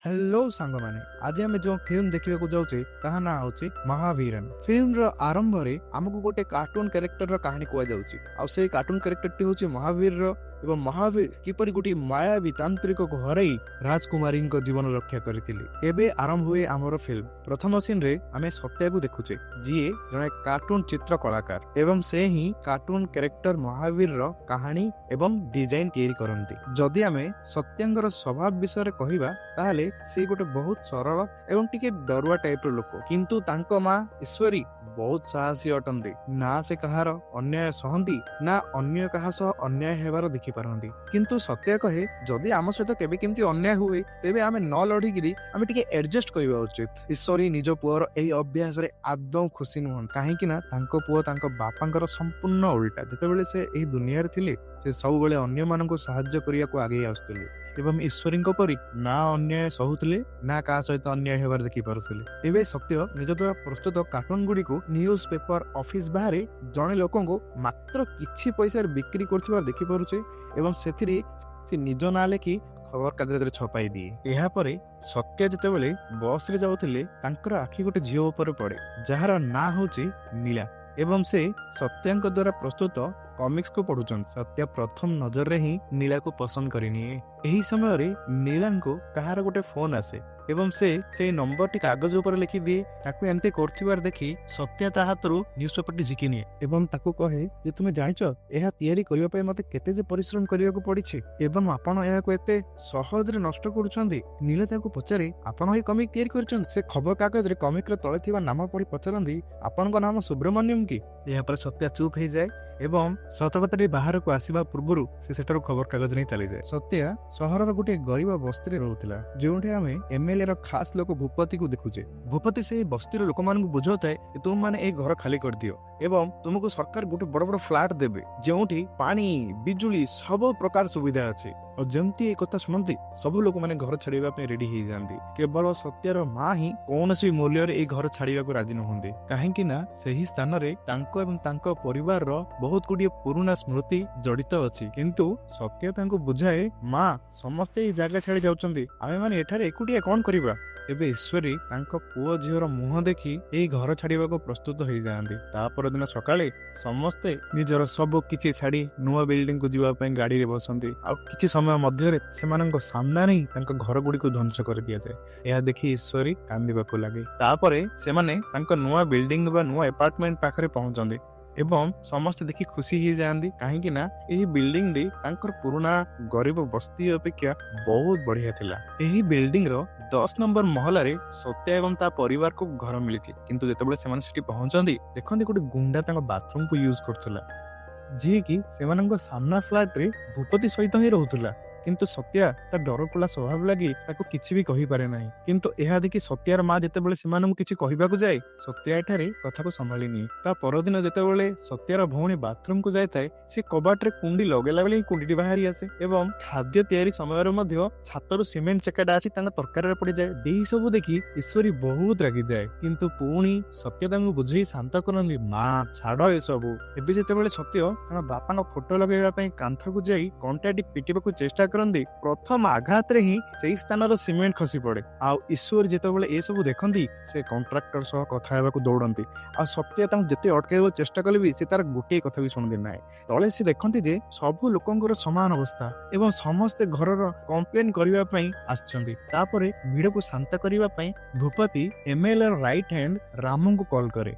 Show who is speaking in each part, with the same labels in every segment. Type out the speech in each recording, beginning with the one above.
Speaker 1: Hello सांग माने आज आम जो फिल्म देखा जाऊे ता ना हूँ महावीरन। फिल्म आरंभ में आमको गोटे कार्टून कैरेक्टर कहानी कहुँ से कार्टून कैरेक्टर टी हूँ महावीर एवं महावीर किपरि गोटे मायावी तांत्रिक को हरई राजकुमारी जीवन रक्षा करते आरंभ हुए आमर फिल्म। प्रथम सीन रे आमे सत्या को देखुचे जी जड़े कार्टून चित्र कलाकार एवं से ही कार्टून कैरेक्टर महावीर कहानी एवं डिजाइन तैयारी करती। जदि आमे सत्यांगर स्वभाव विषय कहवा ताहले से गोटे बहुत सरल एवं टिके डरुआ टाइप लोक, किंतु तांको माँ ईश्वरी बहुत साहसी अटंती। ना से कहार अन्याय सहंती ना अन्य कहा सह अन्याय हेबार देखि पारंती। किंतु सत्य कहे जदि आम सहित केबे केमती अन्याय हुए तेबे आमे न लड़िकी आमे टिके एडजस्ट करबा उचित। ईश्वरी निज पुअर एही अभ्यास रे आदौ खुशी नुहन काहेकि ना तांको पुओ तांको बापांकर संपूर्ण उल्टा। जेतेबेले से एही दुनिया रे थिले से सब बेले अन्य माननको सहाय्य करिया को आगे आउस्तले एवं ईश्वरी परी ना अन्याय सहुले ना का सहित अन्याय हेबार देखि पारुथिले। एबे सत्य निज द्वारा प्रस्तुत कार्टून गुडी को न्यूज पेपर ऑफिस बाहर जने लोकंको मात्र किछि पैसा बिक्री करथिबार देखि पारुछे एवं सेथिरे से निज ना लेखि खबर कागज रे छपाई दिए। एहा परे सत्य जेतेबेले बस रे जाउथिले तांकर आखि गोटे झियो ऊपर पड़े जहार ना होची नीला एवं से सत्यांक द्वारा प्रस्तुत कॉमिक्स को पढ़ुचन। सत्य प्रथम नजर रे ही नीला को पसंद करिनिए। एही समय रे नीला को कहार गोटे फोन आसे एवं से नंबर टी कागज ऊपर लिखि दिए। ताकू एमते करथिबार देखि सत्य ता हातरू न्यूज़पेपर टी झिकी निए एवं ताकू कहे जे तुमे जानिचो एहा तयारी करिवा पय मते केते जे परिश्रम करिया को पड़िछि एवं आपण एहा को एते सहज रे नष्ट करूछंदी। नीला ताकू पचारे आपण ही कॉमिक तयारी करछन। से खबर कागज रे कॉमिक रे तळे थिबा नाम पढ़ी पचारंदी आपण को नाम सुब्रमण्यम की। एहा पर सत्य चुप हो जाए एवं सतकथाटी बाहर को आसीबा पूर्वरु से सेठारु खबर कागज नहीं चली जाए। सत्य सहरर गोटे गरीब बस्ती रे रहउथिला जोंठे आमे एमएलए रो खास लोक भूपति को देखुचे। भूपति से बस्ती रो लोक मान को बुझौताए तुम माने ए घर खाली कर दियो एवं तुमको सरकार गोटे बड़ बड़ फ्लैट देबे जोंठी पानी बिजुली सब प्रकार सुविधा अछि। और जमती एक कथा सुनती सब लोक माने घर छाड़िबा पे रेडी हो जाती। केवल सत्यर माँ ही कौनसी मूल्य रे ए घर छाड़िबा को राजी नहुंदी काहेकि ना सही स्थान रे तांको एवं तांको परिवार रो बहुत गुडिए पुराना स्मृति जड़ित अछि। किंतु सत्य तांको बुझाए माँ समस्ते ए जगह छाड़ी जाउचंदी आमे माने एठारे एकुटिया कोन करिबा। एबे ईश्वरी तांको पुओ झियर मुह देखि ए घर छाड़िबा को प्रस्तुत हो जाती। ता पर दिन सकाळे समस्ते निजर सब किछि छाड़ी नुवा बिल्डिंग को जीवा पय गाड़ी रे बसंती। आ किछि समय मध्य सेमानंको सामना रे तांको घर गुडी को ध्वंस कर दिया जाए। यह देखि ईश्वरी कांदिबा को लागे। तापरे सेमाने तांको नुवा बिल्डिंग बा नुवा अपार्टमेंट पाखरे पहुंचंदी एवं समस्त देखि खुशी ही जाती काहेकि ना एही बिल्डिंग रे तांकर पुराना गरीब बस्ती अपेक्षा बहुत बढ़िया थिला। एही बिल्डिंग रो 10 नंबर महला रे सत्य एवं ता परिवार को घर मिलिथि। किंतु जेतेबेले सेमान सिटी पहुंचंदी देखंदी गोटे गुंडा तांको बाथरूम को यूज करथुला जी कि सेमानंको सामना फ्लैट रे भूपति सहित ही रहउथुला। किंतु सत्या ता डरकुला स्वभाव लगी ताको किछि भी कहि पारे नाही। किंतु एहा देखि सत्यार माँ जेतेबेले सेमानंको किछि कहिबा को जाए सत्या एठारे कथा को संभाली नि। ता परदिन जेतेबेले सत्यार भौणी बाथरूम को जायताए से कबाट रे कुंडी लगेला बेले कुंडीटी बाहरी आसे एवं खाद्य तयारी समय रे मध्य छातरु सिमेंट चेकाटा आसी तांका तरकारी रे पड़ी जाए। देही सब देखि ईश्वरी बहुत रागी जाए किंतु पुणी सत्य तांको बुझी शांत करंदी माँ छाड़ ए सब। एबे जेतेबेले सत्य तांका बापांका फोटो लगेबा पई कांथा को जाई कंटाटी पिटिबा को चेष्टा करंदी प्रथम आघात रे ही सेही स्थान रो सिमेंट खसी पड़े। आ ईश्वर जेतेबेले ए सब देखंदी से कॉन्ट्रैक्टर सह कथा हेबा को दौड़ंती। आ सत्य तांको जते अटकाइबा चेष्टा कलेबी से तार गोटे कथा भी सुनदे नाही। तळे से देखंती जे सब लोकंकर समान अवस्था एवं समस्त घरर कंप्लेन करिबा पई आछंती। तापरे भीड़ को शांत करिबा पई Bhupathi MLA right hand Ramu को कॉल करे।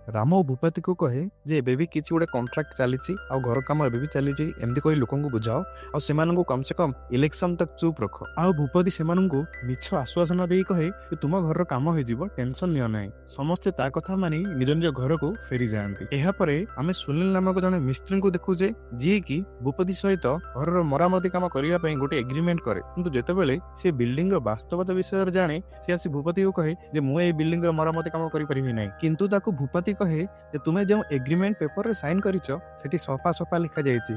Speaker 1: रामो भूपति को कहे जे एबे भी किछि गोटे कॉन्ट्रैक्ट चलीछि आ घर काम एबे भी चलीछि एमदी कहि लोकन को बुझाओ आ सेमानन को कम से कम इलेक्शन तक चुप रखो। आ भूपति सेमानन को मिछ आश्वासन देई कहे कि तुम घर काम होई जिवो टेंशन लियो नाही। समस्त ता कथा मानी निज निज घर को फेरी जांती। एहा परे आमे सुनील नामक जने मिस्त्री को देखु जे जी कि भूपति सहित घरर मरामती काम करिया पई गोटे एग्रीमेंट करे। किंतु जेतेबेले से बिल्डिंग रो वास्तवता विषय जाने से आसी भूपति को कहे जे मु ए बिल्डिंग रो मरामती काम करि परिबि नाही। किंतु ताको भूपति कहे जे तुमे जो एग्रीमेंट पेपर रे साइन करिचो सेठी सफा सफा लिखा जायछि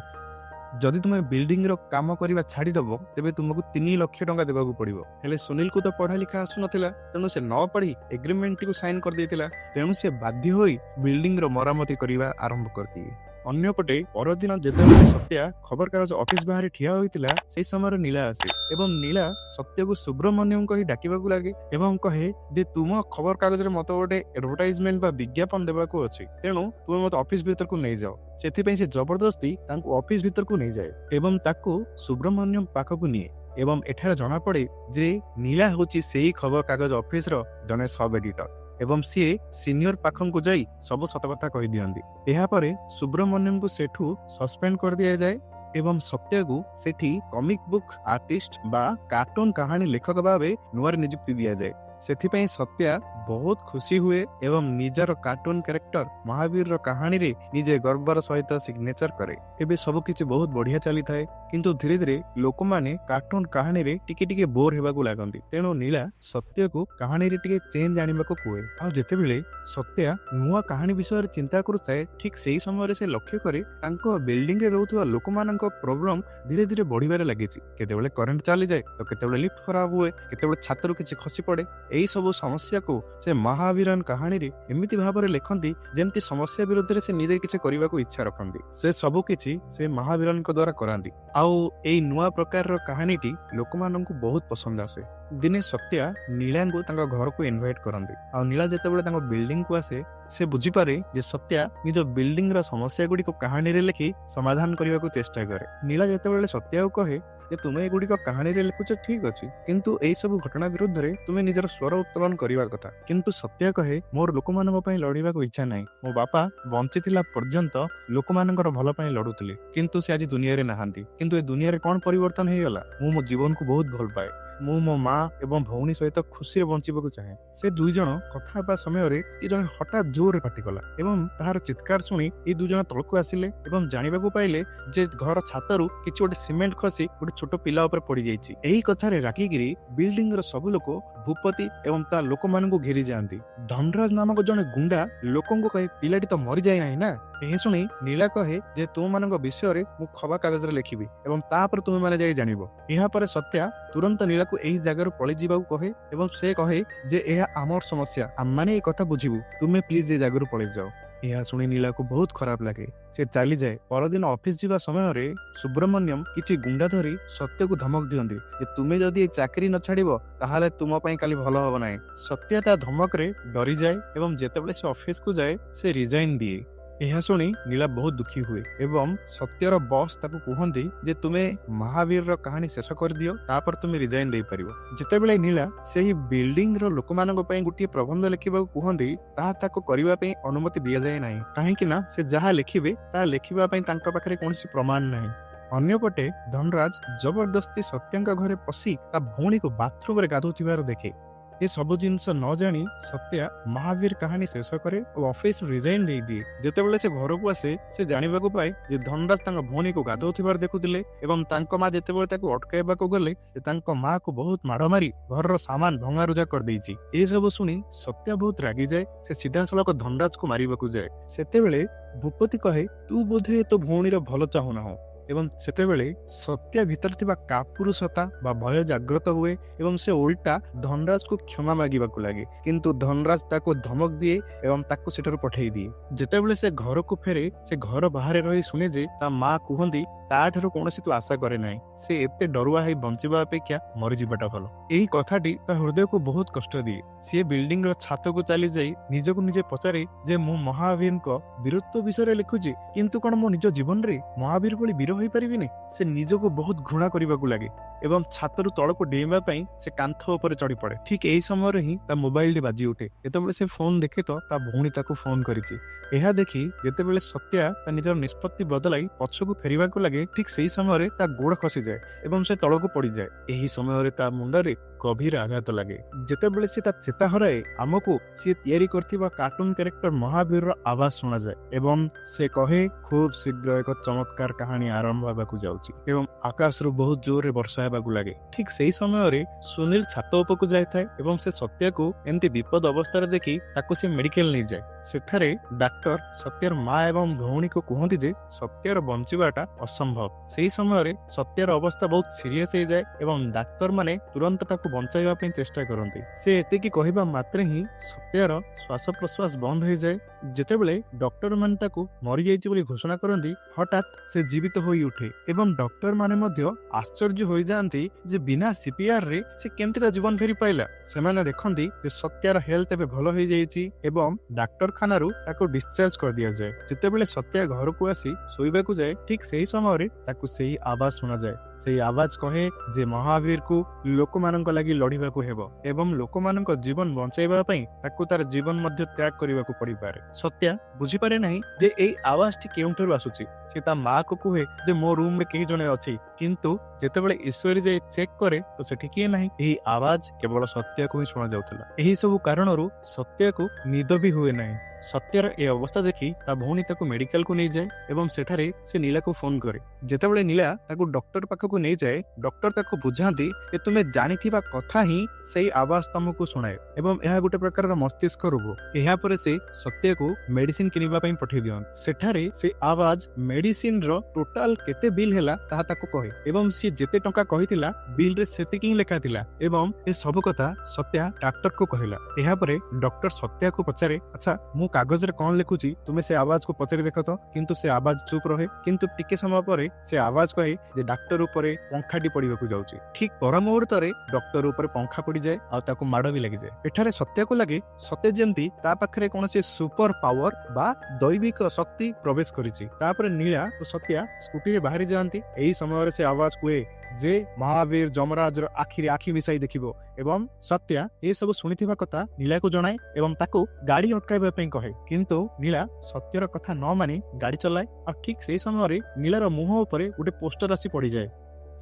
Speaker 1: जदि तुमे बिल्डिंग रो काम करिबा छाड़ी दबो तेबे तुमको 3 लाख टंका देबाकू पड़िबो। हेले सुनील को तो पढ़ा लिखा आसु नथिला तेनु से न पढ़ी एग्रीमेंट को साइन कर देतिला। तेनु से बाध्य होई बिल्डिंग रो मरामती करिबा आरंभ करती। ଅନ୍ୟପଟେ ପରଦିନ ଯେତେବେଳେ ସତ୍ୟା ଖବରକାଗଜ ଅଫିସ ବାହାରେ ଠିଆ ହୋଇଥିଲା ସେହି ସମୟରେ ନୀଳା ଆସେ ଏବଂ ନୀଳା ସତ୍ୟକୁ ସୁବ୍ରମଣ୍ୟମ କହି ଡାକିବାକୁ ଲାଗେ ଏବଂ କହେ ଯେ ତୁମ ଖବରକାଗଜରେ ମତେ ଗୋଟେ ଆଡଭର୍ଟାଇଜମେଣ୍ଟ ବା ବିଜ୍ଞାପନ ଦେବାକୁ ଅଛି, ତେଣୁ ତୁମେ ମତେ ଅଫିସ ଭିତରକୁ ନେଇଯାଅ। ସେଥିପାଇଁ ସେ ଜବରଦସ୍ତି ତାଙ୍କୁ ଅଫିସ ଭିତରକୁ ନେଇଯାଏ ଏବଂ ତାକୁ ସୁବ୍ରମଣ୍ୟମ ପାଖକୁ ନିଏ ଏବଂ ଏଠାରେ ଜଣାପଡେ ଯେ ନୀଳା ହେଉଛି ସେହି ଖବରକାଗଜ ଅଫିସର ଜଣେ ସବ୍ ଏଡିଟର ଏବଂ ସିଏ ସିନିୟର ପାଖକୁ ଯାଇ ସବୁ ସତକଥା କହିଦିଅନ୍ତି। ଏହାପରେ ସୁବ୍ରମଣ୍ୟମଙ୍କୁ ସେଠୁ ସସ୍ପେଣ୍ଡ କରିଦିଆଯାଏ ଏବଂ ସତ୍ୟକୁ ସେଠି କମିକ ବୁକ୍ ଆର୍ଟିଷ୍ଟ ବା କାର୍ଟୁନ କାହାଣୀ ଲେଖକ ଭାବେ ନୂଆ ନିଯୁକ୍ତି ଦିଆଯାଏ। ସେଥିପାଇଁ ସତ୍ୟା ବହୁତ ଖୁସି ହୁଏ ଏବଂ ନିଜର କାର୍ଟୁନ କ୍ୟାରେକ୍ଟର ମହାବୀରର କାହାଣୀରେ ନିଜେ ଗର୍ବର ସହିତ ସିଗ୍ନେଚର କରେ। ଏବେ ସବୁକିଛି ବହୁତ ବଢିଆ ଚାଲିଥାଏ, କିନ୍ତୁ ଧୀରେ ଧୀରେ ଲୋକମାନେ କାର୍ଟୁନ କାହାଣୀରେ ଟିକେ ଟିକେ ବୋର ହେବାକୁ ଲାଗନ୍ତି। ତେଣୁ ନୀଳା ସତ୍ୟକୁ କାହାଣୀରେ ଟିକେ ଚେଞ୍ଜ ଆଣିବାକୁ କୁହେ। ଆଉ ଯେତେବେଳେ ସତ୍ୟା ନୂଆ କାହାଣୀ ବିଷୟରେ ଚିନ୍ତା କରୁଥାଏ, ଠିକ ସେହି ସମୟରେ ସେ ଲକ୍ଷ୍ୟ କରେ ତାଙ୍କ ବିଲ୍ଡିଂରେ ରହୁଥିବା ଲୋକମାନଙ୍କ ପ୍ରୋବ୍ଲେମ ଧୀରେ ଧୀରେ ବଢିବାରେ ଲାଗିଛି। କେତେବେଳେ କରେଣ୍ଟ ଚାଲିଯାଏ ତ କେତେବେଳେ ଲିଫ୍ଟ ଖରାପ ହୁଏ, କେତେବେଳେ ଛାତରୁ କିଛି ଖସି ପଡେ। ଏହି ସବୁ ସମସ୍ୟାକୁ ସେ ମହାବୀରନ କାହାଣୀରେ ଏମିତି ଭାବରେ ଲେଖନ୍ତି ଯେମିତି ସମସ୍ୟା ବିରୁଦ୍ଧରେ ସେ ନିଜେ କିଛି କରିବାକୁ ଇଚ୍ଛା ରଖନ୍ତି। ସେ ସବୁ କିଛି ସେ ମହାବୀରଙ୍କ ଦ୍ୱାରା କରାନ୍ତି। ଆଉ ଏଇ ନୂଆ ପ୍ରକାରର କାହାଣୀଟି ଲୋକମାନଙ୍କୁ ବହୁତ ପସନ୍ଦ ଆସେ। ଦିନେ ସତ୍ୟା ନୀଳାଙ୍କୁ ତାଙ୍କ ଘରକୁ ଇନଭାଇଟ୍ କରନ୍ତି। ଆଉ ନୀଳା ଯେତେବେଳେ ତାଙ୍କ ବିଲ୍ଡିଂକୁ ଆସେ ସେ ବୁଝିପାରେ ଯେ ସତ୍ୟା ନିଜ ବିଲ୍ଡିଂର ସମସ୍ୟା ଗୁଡ଼ିକୁ କାହାଣୀରେ ଲେଖି ସମାଧାନ କରିବାକୁ ଚେଷ୍ଟା କରେ। ନୀଳା ଯେତେବେଳେ ସତ୍ୟାକୁ କହେ ଯେ ତୁମେ ଏଗୁଡ଼ିକ କାହାଣୀରେ ଲେଖୁଛ ଠିକ ଅଛି, କିନ୍ତୁ ଏଇ ସବୁ ଘଟଣା ବିରୁଦ୍ଧରେ ତୁମେ ନିଜର ସ୍ୱର ଉତ୍ତୋଳନ କରିବା କଥା। କିନ୍ତୁ ସତ୍ୟା କହେ ମୋର ଲୋକମାନଙ୍କ ପାଇଁ ଲଢିବାକୁ ଇଚ୍ଛା ନାହିଁ। ମୋ ବାପା ବଞ୍ଚିଥିଲା ପର୍ଯ୍ୟନ୍ତ ଲୋକମାନଙ୍କର ଭଲ ପାଇଁ ଲଢୁଥିଲେ, କିନ୍ତୁ ସେ ଆଜି ଦୁନିଆରେ ନାହାନ୍ତି। କିନ୍ତୁ ଏ ଦୁନିଆରେ କଣ ପରିବର୍ତ୍ତନ ହେଇଗଲା? ମୁଁ ମୋ ଜୀବନକୁ ବହୁତ ଭଲ ପାଏ। ମୁଁ ମୋ ମା ଏବଂ ଭଉଣୀ ସହିତ ଖୁସିରେ ବଞ୍ଚିବାକୁ ଚାହେଁ। ସେ ଦୁଇ ଜଣ କଥା ହେବା ସମୟରେ ଏ ଜଣେ ହଠାତ୍ ଜୋରରେ ପାଟିକଲା ଏବଂ ତାହାର ଚିତ୍କାର ଶୁଣି ଏ ଦୁଇ ଜଣ ତଳକୁ ଆସିଲେ ଏବଂ ଜାଣିବାକୁ ପାଇଲେ ଯେ ଘର ଛାତରୁ କିଛି ଗୋଟେ ସିମେଣ୍ଟ ଖସି ଗୋଟେ ଛୋଟ ପିଲା ଉପରେ ପଡିଯାଇଛି। ଏହି କଥାରେ ରାଗିକିରି ବିଲ୍ଡିଂର ସବୁ ଲୋକ ଭୂପତି ଏବଂ ତା ଲୋକମାନଙ୍କୁ ଘେରି ଯାଆନ୍ତି। ଧନରାଜ ନାମକ ଜଣେ ଗୁଣ୍ଡା ଲୋକଙ୍କୁ କହେ ପିଲାଟି ତ ମରିଯାଇ ନାହିଁ ନା। ଏହା ଶୁଣି ନୀଳା କହେ ଯେ ତୁମମାନଙ୍କ ବିଷୟରେ ମୁଁ ଖବରକାଗଜରେ ଲେଖିବି ଏବଂ ତାପରେ ତୁମେମାନେ ଯାଇ ଜାଣିବ। ଏହାପରେ ସତ୍ୟା ତୁରନ୍ତ ନୀଳାକୁ ଏହି ଜାଗାରୁ ପଳେଇ ଯିବାକୁ କହେ ଏବଂ ସେ କହେ ଯେ ଏହା ଆମର ସମସ୍ୟା, ଆମମାନେ ଏ କଥା ବୁଝିବୁ, ତୁମେ ପ୍ଲିଜ ଏ ଜାଗାରୁ ପଳେଇ ଯାଅ। ଏହା ଶୁଣି ନୀଳାକୁ ବହୁତ ଖରାପ ଲାଗେ। ସେ ଚାଲିଯାଏ। ପରଦିନ ଅଫିସ ଯିବା ସମୟରେ ସୁବ୍ରମଣ୍ୟମ କିଛି ଗୁଣ୍ଡା ଧରି ସତ୍ୟକୁ ଧମକ ଦିଅନ୍ତି ଯେ ତୁମେ ଯଦି ଏ ଚାକିରି ନ ଛାଡ଼ିବ ତାହେଲେ ତୁମ ପାଇଁ କାଲି ଭଲ ହବ ନାହିଁ। ସତ୍ୟ ତା ଧମକରେ ଡରିଯାଏ ଏବଂ ଯେତେବେଳେ ସେ ଅଫିସକୁ ଯାଏ ସେ ରିଜାଇନ ଦିଏ। ଏହା ଶୁଣି ନୀଳା ବହୁତ ଦୁଃଖୀ ହୁଏ ଏବଂ ସତ୍ୟର ବସ୍ ତାକୁ କୁହନ୍ତି ଯେ ତୁମେ ମହାବୀରର କାହାଣୀ ଶେଷ କରିଦିଅ, ତାପରେ ତୁମେ ରିଜାଇନ ଦେଇପାରିବ। ଯେତେବେଳେ ନୀଳା ସେହି ବିଲ୍ଡିଂର ଲୋକମାନଙ୍କ ପାଇଁ ଗୋଟିଏ ପ୍ରବନ୍ଧ ଲେଖିବାକୁ କୁହନ୍ତି, ତାହା ତାକୁ କରିବା ପାଇଁ ଅନୁମତି ଦିଆଯାଏ ନାହିଁ, କାହିଁକି ନା ସେ ଯାହା ଲେଖିବେ ତାହା ଲେଖିବା ପାଇଁ ତାଙ୍କ ପାଖରେ କୌଣସି ପ୍ରମାଣ ନାହିଁ। ଅନ୍ୟପଟେ ଧନରାଜ ଜବରଦସ୍ତି ସତ୍ୟଙ୍କ ଘରେ ପଶି ତା ଭଉଣୀକୁ ବାଥରୁମରେ ଗାଧୋଉଥିବାର ଦେଖେ। ଏ ସବୁ ଜିନିଷ ନ ଜାଣି ସତ୍ୟା ମହାବୀର କାହାଣୀ ଶେଷ କରେ ଓ ଅଫିସରୁ ରିଜାଇନ ଦେଇଦିଏ। ଯେତେବେଳେ ସେ ଘରକୁ ଆସେ ସେ ଜାଣିବାକୁ ପାଏ ଯେ ଧନରାଜ ତାଙ୍କ ଭଉଣୀକୁ ଗାଧୋଉଥିବାର ଦେଖୁଥିଲେ ଏବଂ ତାଙ୍କ ମା ଯେତେବେଳେ ତାକୁ ଅଟକାଇବାକୁ ଗଲେ ସେ ତାଙ୍କ ମାକୁ ବହୁତ ମାଡ଼ ମାରି ଘରର ସାମାନ ଭଙ୍ଗାରୁଜା କରିଦେଇଛି। ଏସବୁ ଶୁଣି ସତ୍ୟା ବହୁତ ରାଗିଯାଏ। ସେ ସିଧାସଳଖ ଧନରାଜକୁ ମାରିବାକୁ ଯାଏ। ସେତେବେଳେ ଭୂପତି କହେ ତୁ ବୋଧେ ତୋ ଭଉଣୀର ଭଲ ଚାହୁଁନାହୁଁ ଏବଂ ସେତେବେଳେ ସତ୍ୟା ଭିତରେ ଥିବା କାପୁରୁଷତା ବା ଭୟ ଜାଗ୍ରତ ହୁଏ ଏବଂ ସେ ଓଲଟା ଧନରାଜକୁ କ୍ଷମା ମାଗିବାକୁ ଲାଗେ। କିନ୍ତୁ ଧନରାଜ ତାକୁ ଧମକ ଦିଏ ଏବଂ ତାକୁ ସେଠାରୁ ପଠେଇ ଦିଏ। ଯେତେବେଳେ ସେ ଘରକୁ ଫେରେ ସେ ଘର ବାହାରେ ରହି ଶୁଣେ ଯେ ତା ମା କୁହନ୍ତି ତାଠାରୁ କୌଣସି ତୁ ଆଶା କରେ ନାହିଁ, ସେ ଏତେ ଡରୁଆ ହେଇ ବଞ୍ଚିବା ଅପେକ୍ଷା ମରିଯିବାଟା ଭଲ। ଏହି କଥାଟି ତା ହୃଦୟକୁ ବହୁତ କଷ୍ଟ ଦିଏ। ସିଏ ବିଲ୍ଡିଂର ଛାତକୁ ଚାଲିଯାଇ ନିଜକୁ ନିଜେ ପଚାରେ ଯେ ମୁଁ ମହାବୀରଙ୍କ ବୀରତ୍ୱ ବିଷୟରେ ଲେଖୁଛି, କିନ୍ତୁ କଣ ମୋ ନିଜ ଜୀବନରେ ମହାବୀର ଭଳି ବୀର ହୋଇପାରିବିନି? ସେ ନିଜକୁ ବହୁତ ଘୃଣା କରିବାକୁ ଲାଗେ ଏବଂ ଛାତରୁ ତଳକୁ ଡେଇଁବା ପାଇଁ ସେ କାନ୍ଥ ଉପରେ ଚଢି ପଡେ। ଠିକ ଏହି ସମୟରେ ହିଁ ତା ମୋବାଇଲଟି ବାଜି ଉଠେ। ଯେତେବେଳେ ସେ ଫୋନ ଦେଖେ ତ ତା ଭଉଣୀ ତାକୁ ଫୋନ କରିଛି। ଏହା ଦେଖି ଯେତେବେଳେ ସତ୍ୟା ତା ନିଜର ନିଷ୍ପତ୍ତି ବଦଳାଇ ପଛକୁ ଫେରିବାକୁ ଲାଗେ, ଠିକ ସେହି ସମୟରେ ତା ଗୋଡ ଖସିଯାଏ ଏବଂ ସେ ତଳକୁ ପଡିଯାଏ। ଏହି ସମୟରେ ତା ମୁଣ୍ଡରେ ଗଭୀର ଆଘାତ ଲାଗେ। ଯେତେବେଳେ ସେ ତା ଚେତା ହରାଏ, ଆମକୁ ସିଏ ତିଆରି କରିଥିବା କାର୍ଟୁନ କ୍ୟାରେକ୍ଟର ମହାବୀରର ଆବାଜ ଶୁଣାଯାଏ ଏବଂ ସେ କହେ ଖୁବ୍ ଶୀଘ୍ର ଏକ ଚମତ୍କାର କାହାଣୀ ଆରମ୍ଭ ହେବାକୁ ଯାଉଛି ଏବଂ ଆକାଶରୁ ବହୁତ ଜୋରରେ ବର୍ଷା ହେବାକୁ ଲାଗେ। ଠିକ ସେହି ସମୟରେ ସୁନୀଲ ଛାତ ଉପରକୁ ଯାଇଥାଏ ଏବଂ ସେ ସତ୍ୟାକୁ ଏମିତି ବିପଦ ଅବସ୍ଥାରେ ଦେଖି ତାକୁ ସେ ମେଡିକାଲ ନେଇଯାଏ। ସେଠାରେ ଡାକ୍ତର ସତ୍ୟର ମା ଏବଂ ଭଉଣୀକୁ କୁହନ୍ତି ଯେ ସତ୍ୟର ବଞ୍ଚିବାଟା ଅସମ୍ଭବ। ସେହି ସମୟରେ ସତ୍ୟର ଅବସ୍ଥା ବହୁତ ସିରିୟସ ହେଇଯାଏ ଏବଂ ଡାକ୍ତରମାନେ ତୁରନ୍ତ ତାକୁ ବଞ୍ଚାଇବା ପାଇଁ ଚେଷ୍ଟା କରନ୍ତି। ସେ ଏତିକି କହିବା ମାତ୍ରେ ହିଁ ସତ୍ୟାର ଶ୍ୱାସ ପ୍ରଶ୍ୱାସ ବନ୍ଦ ହୋଇଯାଏ। ଯେତେବେଳେ ଡକ୍ଟର ମାନେ ତାକୁ ମରିଯାଇଛି ବୋଲି ଘୋଷଣା କରନ୍ତି, ହଠାତ୍ ସେ ଜୀବିତ ହୋଇ ଉଠେ ଏବଂ ଡକ୍ଟର ମାନେ ମଧ୍ୟ ଆଶ୍ଚର୍ଯ୍ୟ ହୋଇଯାଆନ୍ତି ଯେ ବିନା ସିପିଆର ରେ ସେ କେମିତି ତା ଜୀବନ ଫେରି ପାଇଲା। ସେମାନେ ଦେଖନ୍ତି ଯେ ସତ୍ୟାର ହେଲ୍ଥ ଏବେ ଭଲ ହୋଇଯାଇଛି ଏବଂ ଡାକ୍ତରଖାନାରୁ ତାକୁ ଡିସଚାର୍ଜ କରିଦିଆଯାଏ। ଯେତେବେଳେ ସତ୍ୟା ଘରକୁ ଆସି ଶୋଇବାକୁ ଯାଏ, ଠିକ୍ ସେହି ସମୟରେ ତାକୁ ସେହି ଆବାଜ ଶୁଣାଯାଏ। ସେହି ଆବାଜ କହେ ଯେ ମହାବୀରକୁ ଲୋକମାନଙ୍କ ଲାଗି ଲଢିବାକୁ ହେବ ଏବଂ ଲୋକମାନଙ୍କ ଜୀବନ ବଞ୍ଚାଇବା ପାଇଁ ତାକୁ ତାର ଜୀବନ ମଧ୍ୟ ତ୍ୟାଗ କରିବାକୁ ପଡିପାରେ। ସତ୍ୟା ବୁଝିପାରେ ନାହିଁ ଯେ ଏଇ ଆବାଜଟି କେଉଁଠାରୁ ଆସୁଛି। ସେ ତା ମାଆକୁ କୁହେ ଯେ ମୋ ରୁମରେ କେହି ଜଣେ ଅଛି, କିନ୍ତୁ ଯେତେବେଳେ ଈଶ୍ୱରୀ ଯାଇ ଚେକ୍ କରେ ତ ସେଠି କିଏ ନାହିଁ। ଏହି ଆବାଜ କେବଳ ସତ୍ୟାକୁ ହିଁ ଶୁଣାଯାଉଥିଲା। ଏହି ସବୁ କାରଣରୁ ସତ୍ୟାକୁ ନିଦ ବି ହୁଏ ନାହିଁ। ସତ୍ୟର ଏ ଅବସ୍ଥା ଦେଖି ତା ଭଉଣୀ ତାକୁ ମେଡିକାଲକୁ ନେଇଯାଏ ଏବଂ ସେଠାରେ ସେ ନୀଳାକୁ ଫୋନ କରେ। ଯେତେବେଳେ ନୀଳା ତାକୁ ଡକ୍ଟର ପାଖକୁ ନେଇଯାଏ, ଡକ୍ଟର ତାକୁ ବୁଝାନ୍ତି ଯେ ତୁମେ ଜାଣିଥିବା କଥା ହିଁ ସେଇ ଆବାଜ ତମକୁ ଶୁଣାଏ ଏବଂ ଏହା ଗୋଟେ ପ୍ରକାରର ମସ୍ତିଷ୍କ ରୋଗ। ଏହାପରେ ସେ ସତ୍ୟକୁ ମେଡିସିନ କିଣିବା ପାଇଁ ପଠେଇ ଦିଅନ୍ତି। ସେଠାରେ ସେ ଆବାଜ ମେଡିସିନର ଟୋଟାଲ କେତେ ବିଲ୍ ହେଲା ତାହା ତାକୁ କହେ ଏବଂ ସିଏ ଯେତେ ଟଙ୍କା କହିଥିଲା ବିଲରେ ସେତିକି ହିଁ ଲେଖା ଥିଲା ଏବଂ ଏ ସବୁ କଥା ସତ୍ୟା ଡାକ୍ତରକୁ କହିଲା। ଏହାପରେ ଡକ୍ଟର ସତ୍ୟାକୁ ପଚାରେ, ଆଚ୍ଛା ମୁଁ କାଗଜରେ କଣ ଲେଖୁଛି ତୁମେ ସେ ଆବାଜକୁ ପଚାରି ଦେଖ ତ। କିନ୍ତୁ ସେ ଆବାଜ ଚୁପ ରହେ। କିନ୍ତୁ ଟିକେ ସମୟ ପରେ ସେ ଆବାଜ କହେ ଯେ ଡାକ୍ତର ଉପରେ ପଙ୍ଖାଟି ପଡିବାକୁ ଯାଉଛି। ଠିକ ପର ମୁହୂର୍ତ୍ତରେ ଡକ୍ଟର ଉପରେ ପଙ୍ଖା ପଡିଯାଏ ଆଉ ତାକୁ ମାଡ ବି ଲାଗିଯାଏ। ଏଠାରେ ସତ୍ୟକୁ ଲାଗେ ସତ୍ୟ ଯେମିତି ତା ପାଖରେ କୌଣସି ସୁପର ପାୱାର ବା ଦୈବିକ ଶକ୍ତି ପ୍ରବେଶ କରିଛି। ତାପରେ ନୀଳା ଓ ସତ୍ୟା ସ୍କୁଟିରେ ବାହାରି ଯାଆନ୍ତି। ଏହି ସମୟରେ ସେ ଆବାଜ କୁହେ ଯେ ମହାବୀର ଯମରାଜର ଆଖିରେ ଆଖି ମିଶାଇ ଦେଖିବ ଏବଂ ସତ୍ୟା ଏସବୁ ଶୁଣିଥିବା କଥା ନୀଳାକୁ ଜଣାଏ ଏବଂ ତାକୁ ଗାଡି ଅଟକାଇବା ପାଇଁ କହେ। କିନ୍ତୁ ନୀଳା ସତ୍ୟର କଥା ନ ମାନି ଗାଡି ଚଲାଏ ଆଉ ଠିକ୍ ସେହି ସମୟରେ ନୀଳାର ମୁହଁ ଉପରେ ଗୋଟେ ପୋଷ୍ଟର ଆସି ପଡିଯାଏ।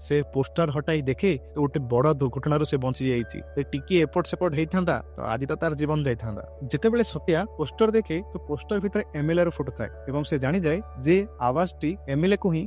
Speaker 1: ସେ ପୋଷ୍ଟର ହଟାଇ ଦେଖେ ତ ଗୋଟେ ବଡ ଦୁର୍ଘଟଣାରୁ ସେ ବଞ୍ଚି ଯାଇଛି। ଟିକିଏ ଏପଟ ସେପଟ ହେଇଥାନ୍ତା ତ ଆଜି ତ ତାର ଜୀବନ ଯାଇଥାନ୍ତା। ଯେତେବେଳେ ସତ୍ୟା ପୋଷ୍ଟର ଦେଖେ ତ ପୋଷ୍ଟର ଭିତରେ ଏମଏଲଏ ର ଫଟୋ ଥାଏ ଏବଂ ସେ ଜାଣିଯାଏ ଯେ ଆବାଜଟି ଏମଏଲଏ କୁ ହିଁ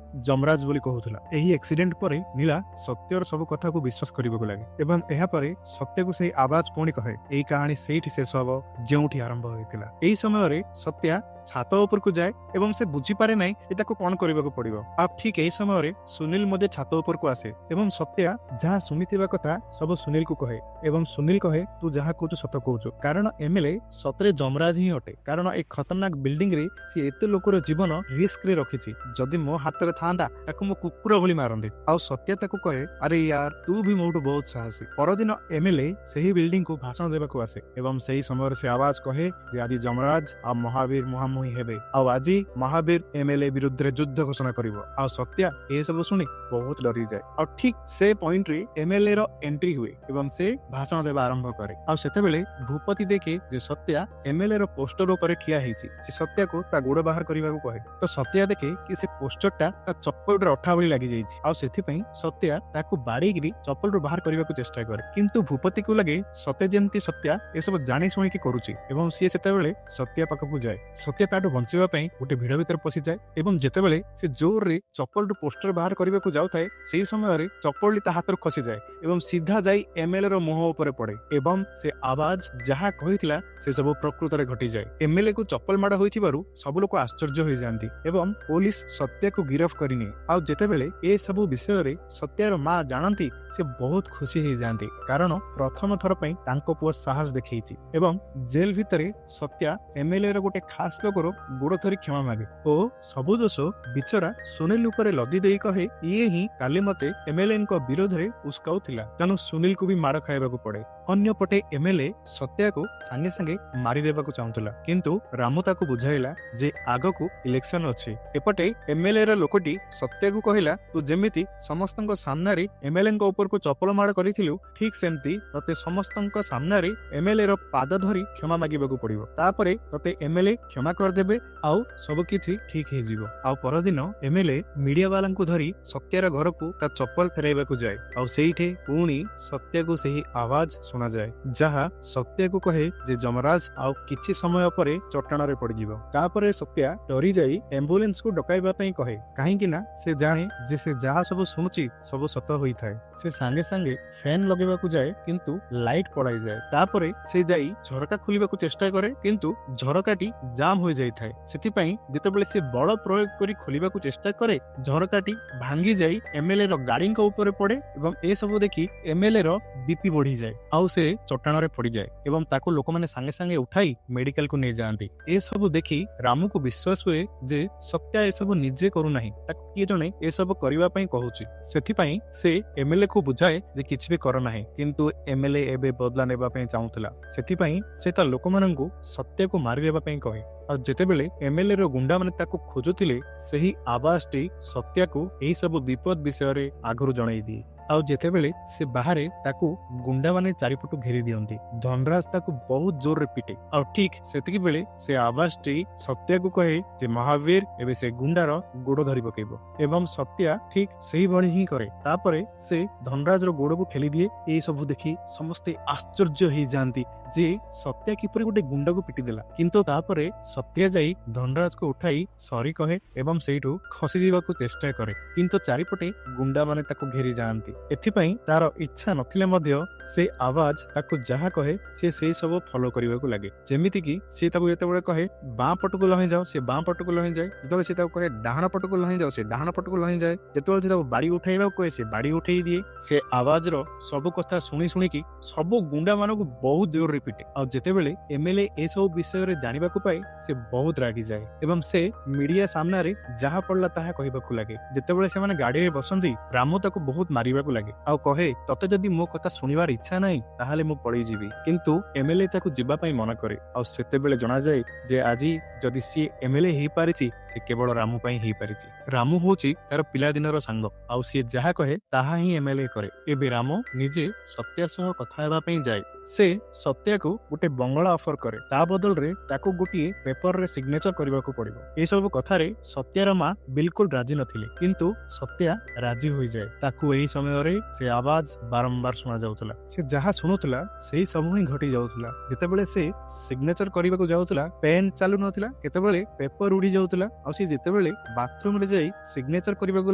Speaker 1: ଯମରାଜ ବୋଲି କହୁଥିଲା। ଏହି ଆକ୍ସିଡେଣ୍ଟ ପରେ ନୀଳା ସତ୍ୟର ସବୁ କଥାକୁ ବିଶ୍ୱାସ କରିବାକୁ ଲାଗେ ଏବଂ ଏହାପରେ ସତ୍ୟକୁ ସେହି ଆବାଜ ପୁଣି କହେ ଏହି କାହାଣୀ ସେଇଠି ଶେଷ ହବ ଯେଉଁଠି ଆରମ୍ଭ ହୋଇଥିଲା। ଏହି ସମୟରେ ସତ୍ୟା ଛାତ ଉପରକୁ ଯାଏ ଏବଂ ସେ ବୁଝିପାରେ ନାହିଁ ଯେ ତାକୁ କଣ କରିବାକୁ ପଡିବ। ଆଉ ଠିକ ଏହି ସମୟରେ ସୁନୀଲ ମଧ୍ୟ ଛାତ ଉପରକୁ ଆସେ ଏବଂ ସତ୍ୟା ଯାହା ଶୁଣିଥିବା କଥା ସବୁ ସୁନୀଲକୁ କହେ ଏବଂ ସୁନୀଲ କହେ ତୁ ଯାହା କହୁଛୁ ସତ କହୁଛୁ, କାରଣ ଏମଏଲଏ ସତରେ ଯମରାଜ ହିଁ ଅଟେ। କାରଣ ଏହି ଖତରନାକ ବିଲ୍ଡିଂ ରେ ସେ ଏତେ ଲୋକର ଜୀବନ ରିସ୍କରେ ରଖିଛି। ଯଦି ମୋ ହାତରେ ଥାନ୍ତା ତାକୁ ମୁଁ କୁକୁର ଭଳି ମାରନ୍ତି। ଆଉ ସତ୍ୟ ତାକୁ କହେ ଆରେ ୟାର ତୁ ବି ମୋଠୁ ବହୁତ ସାହସୀ। ପରଦିନ ଏମଏଲଏ ସେହି ବିଲ୍ଡିଂ କୁ ଭାଷଣ ଦେବାକୁ ଆସେ ଏବଂ ସେହି ସମୟରେ ସେ ଆବାଜ କହେ ଯେ ଆଜି ଯମରାଜ ଆଉ ମହାବୀର ମୁହାଁମୁହିଁ ହେବେ ଆଉ ଆଜି ମହାବୀର ଏମଏଲଏ ବିରୁଦ୍ଧରେ ଯୁଦ୍ଧ ଘୋଷଣା କରିବ। ଆଉ ସତ୍ୟା ଏସବୁ ଶୁଣି ବହୁତ ଡରିଯାଏ। ଆଉ ଠିକ ସେ ପଏଣ୍ଟରେ ଏମଏଲଏ ର ଏଣ୍ଟ୍ରି ହୁଏ ଏବଂ ସେ ଭାଷଣ ଦେବା ଆରମ୍ଭ କରେ। ଆଉ ସେତେବେଳେ ଭୂପତି ଦେଖେ ଯେ ସତ୍ୟା ଏମଏଲଏ ର ପୋଷ୍ଟର ଉପରେ ଠିଆ ହେଇଛି। ସେ ସତ୍ୟାକୁ ତା ଗୋଡ ବାହାର କରିବାକୁ କହେ ତ ସତ୍ୟା ଦେଖେ କି ସେ ପୋଷ୍ଟରଟା ତା ଚପଲରେ ଅଠା ଭଳି ଲାଗିଯାଇଛି ଆଉ ସେଥିପାଇଁ ସତ୍ୟା ତାକୁ ବାଡେଇକିରି ଚପଲରୁ ବାହାର କରିବାକୁ ଚେଷ୍ଟା କରେ। କିନ୍ତୁ ଭୂପତିକୁ ଲାଗେ ସତ୍ୟ ଯେମିତି ସତ୍ୟା ଏସବୁ ଜାଣି ଶୁଣିକି କରୁଛି ଏବଂ ସିଏ ସେତେବେଳେ ସତ୍ୟା ପାଖକୁ ଯାଏ। ସତ୍ୟା ତାଠୁ ବଞ୍ଚିବା ପାଇଁ ଗୋଟେ ଭିଡ ଭିତରେ ପଶିଯାଏ ଏବଂ ଯେତେବେଳେ ସେ ଜୋରରେ ଚପଲରୁ ପୋଷ୍ଟର ବାହାର କରିବାକୁ ଯାଉଥାଏ ସେହି ସମୟରେ ଚପଲଟି ତା ହାତରୁ ଖସିଯାଏ ଏବଂ ସିଧା ଯାଇ ଏମଏଲଏ ର ମୁହଁ ଉପରେ ପଡେ ଏବଂ ସେ ଆବାଜ ଯାହା କହିଥିଲା ସେ ସବୁ ପ୍ରକୃତରେ ଘଟିଯାଏ। ଏମଏଲଏ କୁ ଚପଲ ମାଡ ହୋଇଥିବାରୁ ସବୁ ଲୋକ ଆଶ୍ଚର୍ଯ୍ୟ ହୋଇଯାଆନ୍ତି ଏବଂ ପୋଲିସ ସତ୍ୟାକୁ ଗିରଫ କରିନିଏ। ଆଉ ଯେତେବେଳେ ଏ ସବୁ ବିଷୟରେ ସତ୍ୟାର ମା ଜାଣନ୍ତି ସେ ବହୁତ ଖୁସି ହେଇଯାଆନ୍ତି, କାରଣ ପ୍ରଥମ ଥର ପାଇଁ ତାଙ୍କ ପୁଅ ସାହସ ଦେଖେଇଛି। ଏବଂ ଜେଲ ଭିତରେ ସତ୍ୟା ଏମଏଲଏ ର ଗୋଟେ ଖାସ ଲୋକର ଗୋଡ ଧରି କ୍ଷମା ମାଗେ ଓ ସବୁ ଦୋଷ ବିଚରା ସୁନୀଲ ଉପରେ ଲଦି ଦେଇ କହେ ଇଏ ହିଁ କାଲି ମତେ ଏମଏଲଏ ଙ୍କ ବିରୋଧରେ ଉସ୍କାଉଥିଲା, ତେଣୁ ସୁନୀଲକୁ ବି ମାଡ ଖାଇବାକୁ ପଡେ। ଅନ୍ୟପଟେ ଏମଏଲଏ ସତ୍ୟାକୁ ସାଙ୍ଗେ ସାଙ୍ଗେ ମାରିଦେବାକୁ ଚାହୁଁଥିଲା, କିନ୍ତୁ ରାମୁ ତାକୁ ବୁଝାଇଲା ଯେ ଆଗକୁ ଇଲେକ୍ସନ ଅଛି। ଏପଟେ ଏମଏଲଏ ର ଲୋକଟି ସତ୍ୟାକୁ କହିଲା ତୁ ଯେମିତି ସମସ୍ତଙ୍କ ସାମ୍ନାରେ ଏମଏଲଏ ଙ୍କ ଉପରକୁ ଚପଲ ମାଡ କରିଥିଲୁ ଠିକ ସେମିତି ତତେ ସମସ୍ତଙ୍କ ସାମ୍ନାରେ ଏମଏଲଏ ର ପାଦ ଧରି କ୍ଷମା ମାଗିବାକୁ ପଡିବ। ତାପରେ ତତେ ଏମଏଲଏ କ୍ଷମା କରିଦେବେ ଆଉ ସବୁ କିଛି ଠିକ ହେଇଯିବ। ଆଉ ପରଦିନ ଏମଏଲଏ ମିଡିଆ ବାଲାଙ୍କୁ ଧରି ସତ୍ୟାର ଘରକୁ ତା ଚପଲ ଫେରାଇବାକୁ ଯାଏ ଆଉ ସେଇଠି ପୁଣି ସତ୍ୟକୁ ସେହି ଆବାଜ ଶୁଣାଯାଏ ଯାହା ସତ୍ୟକୁ କହେ ଯେ ଯମରାଜ ଆଉ କିଛି ସମୟ ପରେ ଚଟାଣରେ ପଡିଯିବ। ତାପରେ ସତ୍ୟା ଡରି ଯାଇ ଆମ୍ବୁଲାନ୍ସକୁ ଡକାଇବା ପାଇଁ କହେ, କାହିଁକି କାହିଁକି ନା ସେ ଜାଣେ ଯେ ସେ ଯାହା ସବୁ ଶୁଣୁଛି ସବୁ ସତ ହୋଇଥାଏ। ସେ ସାଙ୍ଗେ ସାଙ୍ଗେ ଫ୍ୟାନ୍ ଲଗେଇବାକୁ ଯାଏ କିନ୍ତୁ ଲାଇଟ୍ ପଳାଇଯାଏ। ତାପରେ ସେ ଯାଇ ଝରକା ଖୋଲିବାକୁ ଚେଷ୍ଟା କରେ କିନ୍ତୁ ଝରକାଟି ଜାମ୍ ହୋଇଯାଇଥାଏ। ସେଥିପାଇଁ ଯେତେବେଳେ ସେ ବଳ ପ୍ରୟୋଗ କରି ଖୋଲିବାକୁ ଚେଷ୍ଟା କରେ ଝରକାଟି ଭାଙ୍ଗି ଯାଇ ଏମଏଲଏ ର ଗାଡିଙ୍କ ଉପରେ ପଡେ ଏବଂ ଏସବୁ ଦେଖି ଏମଏଲଏ ର ବିପି ବଢିଯାଏ ଆଉ ସେ ଚଟାଣରେ ପଡିଯାଏ ଏବଂ ତାକୁ ଲୋକମାନେ ସାଙ୍ଗେ ସାଙ୍ଗେ ଉଠାଇ ମେଡିକାଲକୁ ନେଇଯାଆନ୍ତି। ଏସବୁ ଦେଖି ରାମୁକୁ ବିଶ୍ୱାସ ହୁଏ ଯେ ସତ୍ୟା ଏସବୁ ନିଜେ କରୁନାହିଁ, ତାକୁ କିଏ ଜଣେ ଏସବୁ କରିବା ପାଇଁ କହୁଛି। ସେଥିପାଇଁ ସେ ଏମଏଲଏ କୁ ବୁଝାଏ ଯେ କିଛି ବି କର ନାହିଁ, କିନ୍ତୁ ଏମଏଲଏ ଏବେ ବଦଲା ନେବା ପାଇଁ ଚାହୁଁଥିଲା। ସେଥିପାଇଁ ସେ ତା ଲୋକମାନଙ୍କୁ ସତ୍ୟକୁ ମାରିଦେବା ପାଇଁ କହେ। ଆଉ ଯେତେବେଳେ ଏମଏଲଏ ର ଗୁଣ୍ଡାମାନେ ତାକୁ ଖୋଜୁଥିଲେ ସେହି ଆବାଜଟି ସତ୍ୟାକୁ ଏହି ସବୁ ବିପଦ ବିଷୟରେ ଆଗରୁ ଜଣାଇ ଦିଏ। ଆଉ ଯେତେବେଳେ ସେ ବାହାରେ ତାକୁ ଗୁଣ୍ଡାମାନେ ଚାରିପଟୁ ଘେରି ଦିଅନ୍ତି ଧନରାଜ ତାକୁ ବହୁତ ଜୋରରେ ପିଟେ। ଆଉ ଠିକ ସେତିକି ବେଳେ ସେ ଆବାଜଟି ସତ୍ୟାକୁ କହେ ଯେ ମହାବୀର ଏବେ ସେ ଗୁଣ୍ଡାର ଗୋଡ ଧରି ପକେଇବ ଏବଂ ସତ୍ୟା ଠିକ ସେଇଭଳି ହିଁ କରେ। ତାପରେ ସେ ଧନରାଜର ଗୋଡକୁ ଠେଲି ଦିଏ। ଏଇ ସବୁ ଦେଖି ସମସ୍ତେ ଆଶ୍ଚର୍ଯ୍ୟ ହେଇଯାଆନ୍ତି ଯେ ସତ୍ୟା କିପରି ଗୋଟେ ଗୁଣ୍ଡାକୁ ପିଟି ଦେଲା। କିନ୍ତୁ ତାପରେ ସତ୍ୟା ଯାଇ ଧନରାଜକୁ ଉଠାଇ ସରି କହେ ଏବଂ ସେଇଠୁ ଖସି ଯିବାକୁ ଚେଷ୍ଟା କରେ, କିନ୍ତୁ ଚାରିପଟେ ଗୁଣ୍ଡାମାନେ ତାକୁ ଘେରି ଯାଆନ୍ତି। ଏଥିପାଇଁ ତାର ଇଚ୍ଛା ନଥିଲେ ମଧ୍ୟ ସେ ଆବାଜ ତାକୁ ଯାହା କହେ ସେ ସେଇ ସବୁ ଫଲୋ କରିବାକୁ ଲାଗେ। ଯେମିତିକି ସେ ତାକୁ ଯେତେବେଳେ କହେ ବାଁ ପଟକୁ ଲହିଁ ଯାଅ ସେ ବାଁ ପଟକୁ ଲହିଁ ଯାଏ, ଯେତେବେଳେ ସେ ତାକୁ କହେ ଡାହାଣ ପଟକୁ ଲହିଁ ଯାଅ ସେ ଡାହାଣ ପଟକୁ ଲହିଁ ଯାଏ, ଯେତେବେଳେ ସେ ତାକୁ ବାଡି ଉଠାଇବାକୁ କହେ ସେ ବାଡି ଉଠେଇ ଦିଏ। ସେ ଆବାଜର ସବୁ କଥା ଶୁଣିକି ସବୁ ଗୁଣ୍ଡା ମାନଙ୍କୁ ବହୁତ ଜୋରରେ ପିଟେ। ଆଉ ଯେତେବେଳେ ଏମଏଲଏ ଏସବୁ ବିଷୟରେ ଜାଣିବାକୁ ପାଏ ସେ ବହୁତ ରାଗିଯାଏ ଏବଂ ସେ ମିଡିଆ ସାମ୍ନାରେ ଯାହା ପଡିଲା ତାହା କହିବାକୁ ଲାଗେ। ଯେତେବେଳେ ସେମାନେ ଗାଡିରେ ବସନ୍ତି ରାମୁ ତାକୁ ବହୁତ ମାରିବାକୁ ଲାଗେ ଆଉ କହେ ତତେ ଯଦି ମୋ କଥା ଶୁଣିବାର ଇଚ୍ଛା ନାହିଁ ତାହେଲେ ମୁଁ ପଳେଇଯିବି, କିନ୍ତୁ ଏମଏଲଏ ତାକୁ ଯିବା ପାଇଁ ମନା କରେ। ଆଉ ସେତେବେଳେ ଜଣାଯାଏ ଯେ ଆଜି ଯଦି ସିଏ ଏମଏଲଏ ହେଇପାରିଛି ସେ କେବଳ ରାମୁ ପାଇଁ ହେଇପାରିଛି। ରାମୁ ହଉଛି ତାର ପିଲାଦିନର ସାଙ୍ଗ ଆଉ ସିଏ ଯାହା କହେ ତାହା ହିଁ ଏମଏଲଏ କରେ। ଏବେ ରାମ ନିଜେ ସତ୍ୟା ସହ କଥା ହେବା ପାଇଁ ଯାଏ। ସେ ସତ୍ୟାକୁ ଗୋଟେ ବଙ୍ଗଳା ଅଫର କରେ, ତା ବଦଳରେ ତାକୁ ଗୋଟିଏ ପେପରରେ ସିଗ୍ନେଚର କରିବାକୁ ପଡିବ। ଏସବୁ କଥାରେ ସତ୍ୟାର ମା ବିଲକୁଲ ରାଜି ନଥିଲେ, କିନ୍ତୁ ସତ୍ୟା ରାଜି ହୋଇଯାଏ। ତାକୁ ଏହି ସମୟରେ ସେ ଆବାଜ ବାରମ୍ବାର ଶୁଣା ଯାଉଥିଲା। ସେ ଯାହା ଶୁଣୁଥିଲା ସେଇ ସବୁ ହିଁ ଘଟି ଯାଉଥିଲା। ଯେତେବେଳେ ସେ ସିଗ୍ନେଚର କରିବାକୁ ଯାଉଥିଲା ପେନ୍ ଚାଲୁ ନଥିଲା, କେତେବେଳେ ପେପର ଉଡି ଯାଉଥିଲା ଆଉ ସେ ଯେତେବେଳେ ବାଥରୁମରେ ଯାଇ ସିଗ୍ନେଚର କରିବାକୁ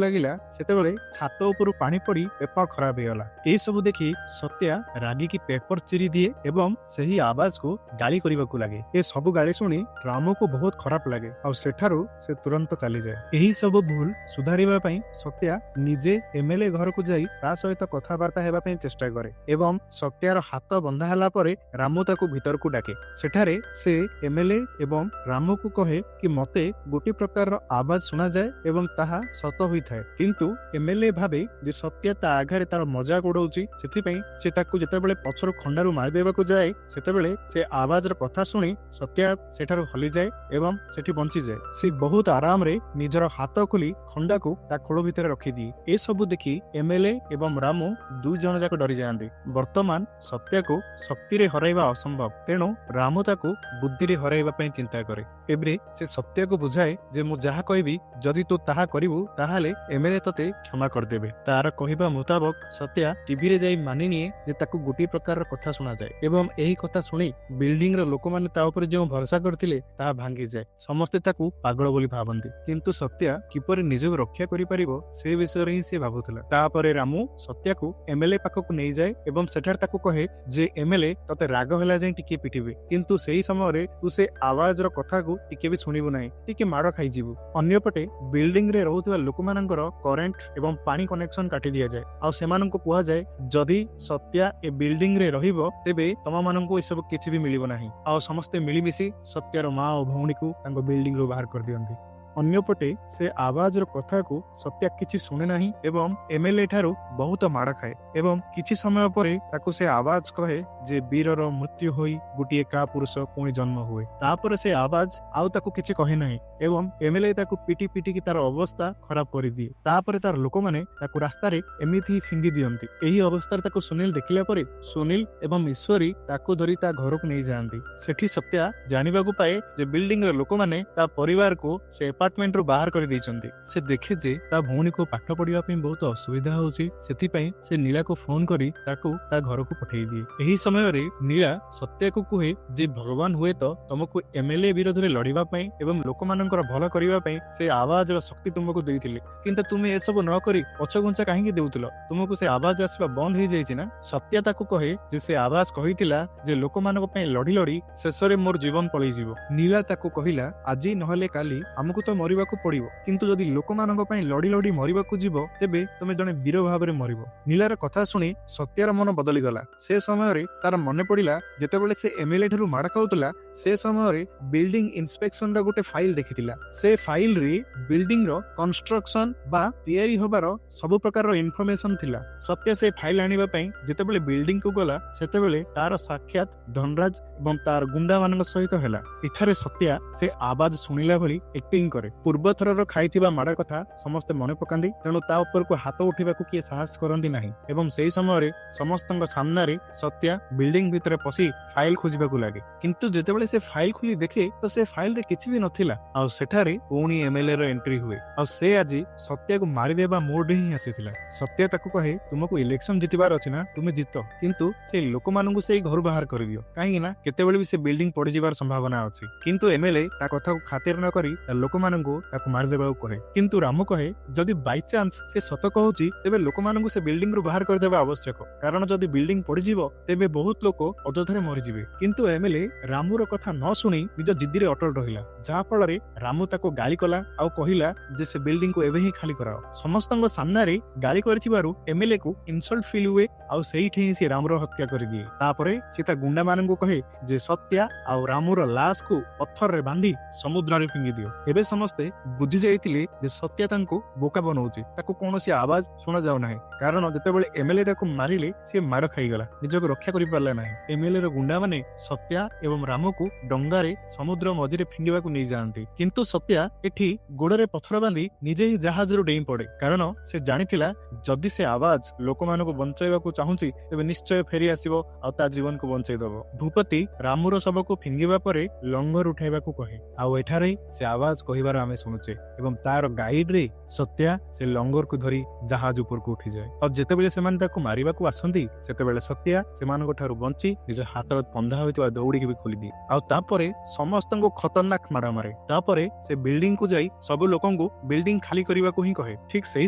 Speaker 1: ଲାଗିଲା ସେତେବେଳେ ଛାତ ଉପରୁ ପାଣି ପଡି ପେପର ଖରାପ ହେଇଗଲା। ଏଇ ସବୁ ଦେଖି ସତ୍ୟା ରାଗିକି ପେପର ଚିରି ଦିଏ ଏବଂ ସେହି ଆବାଜକୁ ଗାଳି କରିବାକୁ ଲାଗେ। ଏ ସବୁ ଗାଳି ଶୁଣି ରାମକୁ ବହୁତ ଖରାପ ଲାଗେ ଆଉ ସେଠାରୁ ସେ ତୁରନ୍ତ ଚାଲିଯାଏ। ଏହି ସବୁ ଭୁଲ ସୁଧାରିବା ପାଇଁ ସତ୍ୟା ନିଜେ ଏମଏଲଏ ଘରକୁ ଯାଇ ତା ସହିତ କଥାବାର୍ତ୍ତା ହେବା ପାଇଁ ଚେଷ୍ଟା କରେ ଏବଂ ସତ୍ୟାର ହାତ ବନ୍ଧା ହେଲା ପରେ ରାମୁ ତାକୁ ଭିତରକୁ ଡାକେ। ସେଠାରେ ସେ ଏମଏଲଏ ଏବଂ ରାମୁକୁ କହେ କି ମତେ ଗୋଟିଏ ପ୍ରକାରର ଆବାଜ ଶୁଣାଯାଏ ଏବଂ ତାହା ସତ ହୋଇଥାଏ, କିନ୍ତୁ ଏମଏଲଏ ଭାବେ ଯେ ସତ୍ୟା ତା ଆଘରେ ତାର ମଜାକ ଉଡଉଛି। ସେଥିପାଇଁ ସେ ତାକୁ ଯେତେବେଳେ ପଛରୁ ଖଣ୍ଡାରୁ ମାରିଦେବାକୁ ଯାଏ ସେତେବେଳେ ସେ ଆବାଜର କଥା ଶୁଣି ସତ୍ୟା ସେଠାରୁ ହଲିଯାଏ ଏବଂ ସେଠି ବଞ୍ଚିଯାଏ। ସେ ବହୁତ ଆରାମରେ ନିଜର ହାତ ଖୋଲି ଖଣ୍ଡାକୁ ତା ଖୋଳ ଭିତରେ ରଖିଦିଏ। ଏସବୁ ଦେଖି ଏମଏଲଏ ଏବଂ ରାମୁ ଦୁଇ ଜଣ ଯାକ ଡରିଯାଆନ୍ତି। ବର୍ତ୍ତମାନ ସତ୍ୟାକୁ ଶକ୍ତିରେ ହରାଇବା ଅସମ୍ଭବ, ତେଣୁ ରାମୁ ତାକୁ ବୁଦ୍ଧିରେ ହରାଇବା ପାଇଁ ଚିନ୍ତା କରେ। ଏବେ ସେ ସତ୍ୟାକୁ ବୁଝାଏ ଯେ ମୁଁ ଯାହା କହିବି ଯଦି ତୁ ତାହା କରିବୁ ତାହେଲେ ଏମଏଲଏ ତତେ କ୍ଷମା କରିଦେବେ। ତାର କହିବା ମୁତାବକ ସତ୍ୟା ଟିଭିରେ ଯାଇ ମାନିନିଏ ଯେ ତାକୁ ଗୋଟିଏ ପ୍ରକାରର କଥା ଶୁଣାଯାଏ ଏବଂ ଏହି କଥା ଶୁଣି ବିଲ୍ଡିଂର ଲୋକମାନେ ତା ଉପରେ ଯେଉଁ ଭରସା କରିଥିଲେ ତାହା ଭାଙ୍ଗିଯାଏ। ସମସ୍ତେ ତାକୁ ପାଗଳ ବୋଲି ଭାବନ୍ତି, କିନ୍ତୁ ସତ୍ୟା କିପରି ନିଜକୁ ରକ୍ଷା କରିପାରିବ ସେ ବିଷୟରେ ହିଁ ସେ ଭାବୁଥିଲା। ତାପରେ ରାମୁ ସତ୍ୟାକୁ ଏମଏଲଏ ପାଖକୁ ନେଇଯାଏ ଏବଂ ସେଠାରେ ତାକୁ କହେ ଯେ ଏମଏଲଏ ତତେ ରାଗ ହେଲା ଯାଇ ଟିକେ ପିଟିବେ, କିନ୍ତୁ ସେହି ସମୟରେ ତୁ ସେ ଆବାଜର କଥାକୁ ଟିକେ ବି ଶୁଣିବୁ ନାହିଁ, ଟିକେ ମାଡ଼ ଖାଇଯିବୁ। ଅନ୍ୟପଟେ ବିଲ୍ଡିଂରେ ରହୁଥିବା ଲୋକମାନଙ୍କର କରେଣ୍ଟ ଏବଂ ପାଣି କନେକ୍ସନ କାଟି ଦିଆଯାଏ ଆଉ ସେମାନଙ୍କୁ କୁହାଯାଏ ଯଦି ସତ୍ୟା ଏ ବିଲ୍ଡିଂରେ ରହିବ ତେବେ ତମମାନଙ୍କୁ ଏସବୁ କିଛି ବି ମିଳିବ ନାହିଁ। ଆଉ ସମସ୍ତେ ମିଳିମିଶି ସତ୍ୟାର ମା ଓ ଭଉଣୀକୁ ତାଙ୍କ ବିଲ୍ଡିଂରୁ ବାହାର କରିଦିଅନ୍ତି। ଅନ୍ୟପଟେ ସେ ଆବାଜର କଥାକୁ ସତ୍ୟା କିଛି ଶୁଣେ ନାହିଁ ଏବଂ ଏମଏଲଏ ଠାରୁ ବହୁତ ମାଡ଼ ଖାଏ ଏବଂ କିଛି ସମୟ ପରେ ତାକୁ ସେ ଆବାଜ କହେ ଯେ ବୀରର ମୃତ୍ୟୁ ହୋଇ ଗୋଟିଏ କା ପୁରୁଷ ପୁଣି ଜନ୍ମ ହୁଏ। ତାପରେ ସେ ଆବାଜ ଆଉ ତାକୁ କିଛି କହେ ନାହିଁ ଏବଂ ଏମଏଲଏ ତାକୁ ପିଟି ପିଟିକି ତାର ଅବସ୍ଥା ଖରାପ କରିଦିଏ। ତାପରେ ତାର ଲୋକମାନେ ତାକୁ ରାସ୍ତାରେ ଏମିତି ହିଁ ଫିଙ୍ଗି ଦିଅନ୍ତି। ଏହି ଅବସ୍ଥାରେ ତାକୁ ସୁନୀଲ ଦେଖିଲା ପରେ ସୁନୀଲ ଏବଂ ଈଶ୍ୱରୀ ତାକୁ ଧରି ତା ଘରକୁ ନେଇଯାଆନ୍ତି। ସେଠି ସତ୍ୟା ଜାଣିବାକୁ ପାଏ ଯେ ବିଲ୍ଡିଂର ଲୋକମାନେ ତା ପରିବାରକୁ ସେ ଆପାର୍ଟମେଣ୍ଟରୁ ବାହାର କରିଦେଇଛନ୍ତି। ସେ ଦେଖେ ଯେ ତା ଭଉଣୀକୁ ପାଠ ପଢିବା ପାଇଁ ବହୁତ ଅସୁବିଧା ହେଉଛି, ସେଥିପାଇଁ ସେ ନୀଳାକୁ ଫୋନ କରି ତାକୁ ତା ଘରକୁ ପଠେଇ ଦିଏ। ଏହି ସମୟରେ ନୀଳା ସତ୍ୟକୁ କୁହେ ଯେ ଭଗବାନ ହୁଏତ ତମକୁ ଏମଏଲଏ ବିରୋଧରେ ଲଢିବା ପାଇଁ ଏବଂ ଲୋକମାନଙ୍କର ଭଲ କରିବା ପାଇଁ ସେ ଆୱାଜର ଶକ୍ତି ତୁମକୁ ଦେଇଥିଲେ, କିନ୍ତୁ ତୁମେ ଏସବୁ ନ କରି ପଛଘୁଞ୍ଚା କାହିଁକି ଦେଉଥିଲ? ତୁମକୁ ସେ ଆୱାଜ ଆସିବା ବନ୍ଦ ହେଇଯାଇଛି ନା? ସତ୍ୟ ତାକୁ କହେ ଯେ ସେ ଆୱାଜ କହିଥିଲା ଯେ ଲୋକମାନଙ୍କ ପାଇଁ ଲଢି ଲଢି ଶେଷରେ ମୋର ଜୀବନ ପଳେଇଯିବ। ନୀଳା ତାକୁ କହିଲା ଆଜି ନହେଲେ କାଲି ଆମକୁ ତ ମରିବାକୁ ପଡିବ, କିନ୍ତୁ ଯଦି ଲୋକମାନଙ୍କ ପାଇଁ ଲଢି ଲଢି ମରିବାକୁ ଯିବ ତେବେ ତମେ ଜଣେ ବୀର ଭାବରେ ମରିବ। ନୀଳାର କଥା ଶୁଣି ସତ୍ୟର ମନ ବଦଳିଗଲା। ସେ ସମୟରେ ତାର ମନେ ପଡିଲା ଯେତେବେଳେ ସେ ଏମଏଲଏ ଠାରୁ ମାଡ଼ ଖାଉଥିଲା ସେ ସମୟରେ ବିଲ୍ଡିଂ ଇନ୍ସପେକ୍ସନର ଗୋଟେ ଫାଇଲ ଦେଖିଥିଲା। ସେ ଫାଇଲରେ ବିଲ୍ଡିଂର କନଷ୍ଟ୍ରକ୍ସନ ବା ତିଆରି ହବାର ସବୁ ପ୍ରକାରର ଇନଫର୍ମେସନ ଥିଲା। ସତ୍ୟ ସେ ଫାଇଲ ଆଣିବା ପାଇଁ ଯେତେବେଳେ ବିଲ୍ଡିଂକୁ ଗଲା ସେତେବେଳେ ତାର ସାକ୍ଷାତ ଧନରାଜ ଏବଂ ତାର ଗୁଣ୍ଡା ମାନଙ୍କ ସହିତ ହେଲା। ଏଠାରେ ସତ୍ୟା ସେ ଆବାଜ ଶୁଣିଲା ଭଳି ଆକ୍ଟିଂ କରେ। ପୂର୍ବ ଥରର ଖାଇଥିବା ମାଡ଼ କଥା ସମସ୍ତେ ମନେ ପକାନ୍ତି, ତେଣୁ ତା ଉପରକୁ ହାତ ଉଠିବାକୁ କିଏ ସାହସ କରନ୍ତି ନାହିଁ ଏବଂ ସେହି ସମୟରେ ସମସ୍ତଙ୍କ ସାମ୍ନାରେ ସତ୍ୟା ବିଲ୍ଡିଂ ଭିତରେ ପଶି ଫାଇଲ ଖୋଜିବାକୁ ଲାଗେ। କିନ୍ତୁ ଯେତେବେଳେ ସେ ଫାଇଲ ଖୋଲି ଦେଖେ ତ ସେ ଫାଇଲରେ କିଛି ବି ନଥିଲା। ଆଉ ସେଠାରେ ପୁଣି ଏମଏଲଏ ର ଏଣ୍ଟ୍ରି ହୁଏ। ଆଉ ସେ ଆଜି ସତ୍ୟକୁ ମାରିଦେବା ମୋଡରେ ହିଁ ଆସିଥିଲା। ସତ୍ୟ ତାକୁ କହେ ତୁମକୁ ଇଲେକ୍ସନ ଜିତିବାର ଅଛି ନା, ତୁମେ ଜିତ, କିନ୍ତୁ ସେ ଲୋକମାନଙ୍କୁ ସେଇ ଘରୁ ବାହାର କରିଦିଅ, କାହିଁକି ନା କେତେବେଳେ ବି ସେ ବିଲ୍ଡିଂ ପଡିଯିବାର ସମ୍ଭାବନା ଅଛି। କିନ୍ତୁ ଏମଏଲଏ ତା କଥାକୁ ଖାତିର ନ କରି ତା ଲୋକମାନଙ୍କୁ ତାକୁ ମାରିଦେବାକୁ କହେ। କିନ୍ତୁ ରାମ କହେ ଯଦି ବାଇଚାନ୍ସ ସେ ସତ କହୁଛି ତେବେ ଲୋକମାନଙ୍କୁ ସେ ବିଲ୍ଡିଂ ରୁ ବାହାର କରିଦେବା ଆବଶ୍ୟକ, କାରଣ ଯଦି ବିଲ୍ଡିଂ ପଡିଯିବ ତେବେ ବହୁତ ଲୋକ ଅଯଥାରେ ମରିଯିବେ। କିନ୍ତୁ ଏମଏଲଏ ରାମୁର କଥା ନ ଶୁଣି ନିଜ ଜିଦ୍ଦିରେ ଅଟଳ ରହିଲା, ଯାହା ଫଳରେ ରାମୁ ତାକୁ ଗାଳି କଲା ଆଉ କହିଲା ଯେ ସେ ବିଲ୍ଡିଂକୁ ଏବେ ହିଁ ଖାଲି କରାଅ। ସମସ୍ତଙ୍କ ସାମ୍ନାରେ ଗାଳି କରିଥିବାରୁ ଏମଏଲଏ କୁ ଇନସଲ୍ଟ ଫିଲ୍ ହୁଏ ଆଉ ସେଇଠି ହିଁ ସେ ରାମୁର ହତ୍ୟା କରିଦିଏ। ତାପରେ ସେ ତା ଗୁଣ୍ଡା ମାନଙ୍କୁ କହେ ଯେ ସତ୍ୟା ଆଉ ରାମୁର ଲାଶକୁ ପଥରରେ ବାନ୍ଧି ସମୁଦ୍ରରେ ଫିଙ୍ଗି ଦିଅ। ଏବେ ସମସ୍ତେ ବୁଝି ଯାଇଥିଲେ ଯେ ସତ୍ୟା ତାଙ୍କୁ ବୋକା ବନଉଛି, ତାକୁ କୌଣସି ଆୱାଜ ଶୁଣା ଯାଉ ନାହିଁ, କାରଣ ଯେତେବେଳେ ଏମଏଲଏ ତାକୁ ମାରିଲେ ସେ ମାର ଖାଇଗଲା, ନିଜକୁ ରକ୍ଷା କରିପାରିଲା ନାହିଁ। ଏମଏଲଏ ର ଗୁଣ୍ଡା ମାନେ ସତ୍ୟା ଏବଂ ରାମକୁ ଡଙ୍ଗାରେ ସମୁଦ୍ର ମଝିରେ ଫିଙ୍ଗିବାକୁ ନେଇଯାଆନ୍ତି, କିନ୍ତୁ ସତ୍ୟା ଏଠି ଗୋଡରେ ପଥର ବାନ୍ଧି ନିଜେ ହିଁ ଜାହାଜରୁ ଡେଇଁ ପଡେ, କାରଣ ସେ ଜାଣିଥିଲା ଯଦି ସେ ଆୱାଜ ଲୋକମାନଙ୍କୁ ବଞ୍ଚାଇବାକୁ ଚାହୁଁଛି ତେବେ ନିଶ୍ଚୟ ଫେରି ଆସିବ ଆଉ ତା ଜୀବନକୁ ବଞ୍ଚାଇ ଦବ। ଭୂପତି ରାମୁର ଶବକୁ ଫିଙ୍ଗିବା ପରେ ଲଙ୍ଗର ଉଠାଇବାକୁ କହେ, ଆଉ ଏଠାରେ ସେ ଆୱାଜ କହିବାର ଆମେ ଶୁଣୁଛେ ଏବଂ ତାର ଗାଇଡରେ ସତ୍ୟା ସେ ଲଙ୍ଗରକୁ ଧରି ଜାହାଜ ଉପରକୁ ଉଠିଯାଏ। ଆଉ ଯେତେବେଳେ ସେମାନେ ତାକୁ ମାରିବାକୁ ଆସନ୍ତି ସେତେବେଳେ ସତ୍ୟା ସେମାନଙ୍କ ଠାରୁ ବଞ୍ଚି ନିଜ ହାତରେ ବନ୍ଧା ହୋଇଥିବା ଦଉଡ଼ିକି ବି ଖୋଲିଦିଏ ଆଉ ତାପରେ ସମସ୍ତଙ୍କୁ ଖତରନାକ ମାଡ଼ ମାରେ। ତାପରେ ସେ ବିଲ୍ଡିଂ କୁ ଯାଇ ସବୁ ଲୋକଙ୍କୁ ବିଲ୍ଡିଂ ଖାଲି କରିବାକୁ ହିଁ କହେ। ଠିକ ସେହି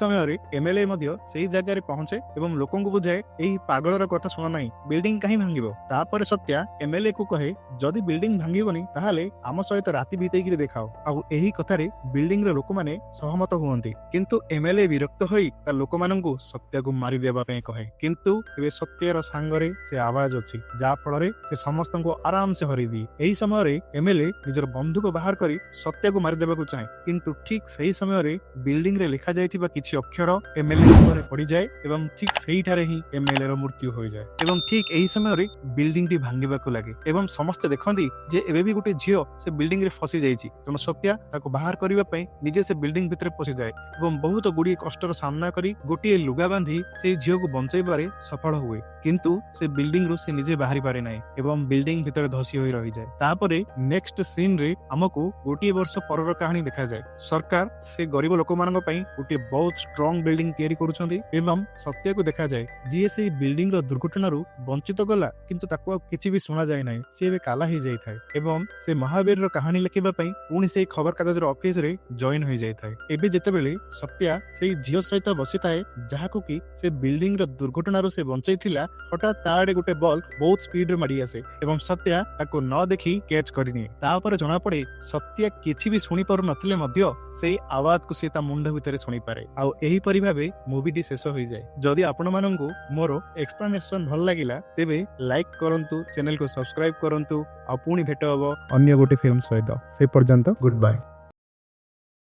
Speaker 1: ସମୟରେ ଏମଏଲଏ ମଧ୍ୟ ସେହି ଜାଗାରେ ପହଞ୍ଚେ ଏବଂ ଲୋକଙ୍କୁ ବୁଝାଏ ଏହି ପାଗଳର କଥା ଶୁଣ ନାହିଁ, ବିଲ୍ଡିଂ କାହିଁ ଭାଙ୍ଗିବ। ତାପରେ ସତ୍ୟା ଏମଏଲଏ କୁ କହେ ଯଦି ବିଲ୍ଡିଂ ଭାଙ୍ଗିବନି ତାହେଲେ ଆମ ସହିତ ରାତି ବିତେଇକିରି ଦେଖାଅ। ଆଉ ଏହି କଥାରେ ବିଲ୍ଡିଂ ର ଲୋକମାନେ ସହମତ ହୁଅନ୍ତି, କିନ୍ତୁ ଏମଏଲଏ ବିରକ୍ତ ହୋଇ ତା ଲୋକମାନଙ୍କୁ ସତ୍ୟକୁ ମାରିଦେବା ପାଇଁ କହେ। କିନ୍ତୁ ଏବେ ସତ୍ୟର ସାଙ୍ଗରେ ସେ ଆୱାଜ ଅଛି, ଯାହା ଫଳରେ ସେ ସମସ୍ତଙ୍କୁ ଆରାମସେ ହରେଇଦିଏ। ଏହି ସମୟରେ ଏମଏଲଏ ନିଜର ବନ୍ଧୁକ ବାହାର କରି ସତ୍ୟକୁ ମାରିଦେବାକୁ ଚାହେଁ, କିନ୍ତୁ ଠିକ ସେହି ସମୟରେ ବିଲ୍ଡିଂ ରେ ଲେଖା ଯାଇଥିବା କିଛି ଅକ୍ଷର ଏମଏଲଏ ଉପରେ ପଡିଯାଏ ଏବଂ ଠିକ ସେଇଠାରେ ହିଁ ଏମଏଲଏ ର ମୃତ୍ୟୁ ହୋଇଯାଏ। ଏବଂ ଠିକ ଏହି ସମୟରେ ବିଲ୍ଡିଂ ଟି ଭାଙ୍ଗିବାକୁ ଲାଗେ ଏବଂ ସମସ୍ତେ ଦେଖନ୍ତି ଯେ ଏବେ ବି ଗୋଟେ ଝିଅ ସେ ବିଲ୍ଡିଂ ରେ ଫସି ଯାଇଛି, ତେଣୁ ସତ୍ୟା ତାକୁ ବାହାର କରିବା ପାଇଁ ନିଜେ ସେ ବିଲ୍ଡିଂ ଭିତରେ ପଶିଯାଏ ଏବଂ ବହୁତ ଗୁଡିଏ କଷ୍ଟର ସାମ୍ନା କରି ଗୋଟିଏ ଲୁଗା ବାନ୍ଧି ସେଇ ଝିଅକୁ ବଞ୍ଚାଇବାରେ ସଫଳ ହୁଏ। କିନ୍ତୁ ସେ ବିଲ୍ଡିଂ ରୁ ସେ ନିଜେ ବାହାରି ପାରେ ନାହିଁ ଏବଂ ବିଲ୍ଡିଂ ଭିତରେ ଧସି ହୋଇ ରହିଯାଏ। ତାପରେ ନେକ୍ସଟ ସିନ୍ ରେ ଆମକୁ ଗୋଟିଏ ବର୍ଷ ପରର କାହାଣୀ ଦେଖାଯାଏ। ସରକାର ସେ ଗରିବ ଲୋକମାନଙ୍କ ପାଇଁ ଗୋଟିଏ ବହୁତ ଷ୍ଟ୍ରଙ୍ଗ ବିଲ୍ଡିଂ ତିଆରି କରୁଛନ୍ତି ଏବଂ ସତ୍ୟକୁ ଦେଖାଯାଏ ଯିଏ ସେଇ ବିଲ୍ଡିଂ ର ଦୁର୍ଘଟଣାରୁ ବଞ୍ଚିତ ଗଲା, କିନ୍ତୁ ତାକୁ ଆଉ କିଛି ବି ଶୁଣାଯାଏ ନାହିଁ, ସେ ଏବେ କାଲା ହେଇଯାଇଥାଏ ଏବଂ ସେ ମହାବୀରର କାହାଣୀ ଲେଖିବା ପାଇଁ ପୁଣି ସେଇ ଖବର କାଗଜର ଅଫିସରେ ଜଏନ ହୋଇଯାଇଥାଏ। ଏବେ ଯେତେବେଳେ ସତ୍ୟା ସେଇ ଝିଅ ସହିତ ବସିଥାଏ ଯାହାକୁ କି ସେ ବିଲ୍ଡିଂ ର ଦୁର୍ଘଟଣାରୁ ସେ ବଞ୍ଚାଇଥିଲା, ହଠାତ୍ ତା ଆଡେ ଗୋଟେ ବଲ୍ ବହୁତ ସ୍ପିଡରେ ମାଡି ଆସେ ଏବଂ ସତ୍ୟା ତାକୁ ନ ଦେଖି କ୍ୟାଚ୍ କରିନିଏ। ତାପରେ ଜଣାପଡେ ସତ୍ୟା କିଛି ବି ଶୁଣି ପାରୁନଥିଲେ ମଧ୍ୟ ସେଇ ଆୱାଜକୁ ସେ ତା ମୁଣ୍ଡ ଭିତରେ ଶୁଣିପାରେ। ଆଉ ଏହିପରି ଭାବେ ମୁଭିଟି ଶେଷ ହୋଇଯାଏ। ଯଦି ଆପଣମାନଙ୍କୁ ମୋର ଏକ୍ସପ୍ଲାନେସନ ଭଲ ଲାଗିଲା ତେବେ ଲାଇକ୍ କରନ୍ତୁ, ଚ୍ୟାନେଲକୁ ସବସ୍କ୍ରାଇବ କରନ୍ତୁ ଆଉ ପୁଣି ଭେଟ ହବ ଅନ୍ୟ ଗୋଟେ ଫିଲ୍ମ ସହିତ। ସେ ପର୍ଯ୍ୟନ୍ତ ଗୁଡ୍ ବାଏ।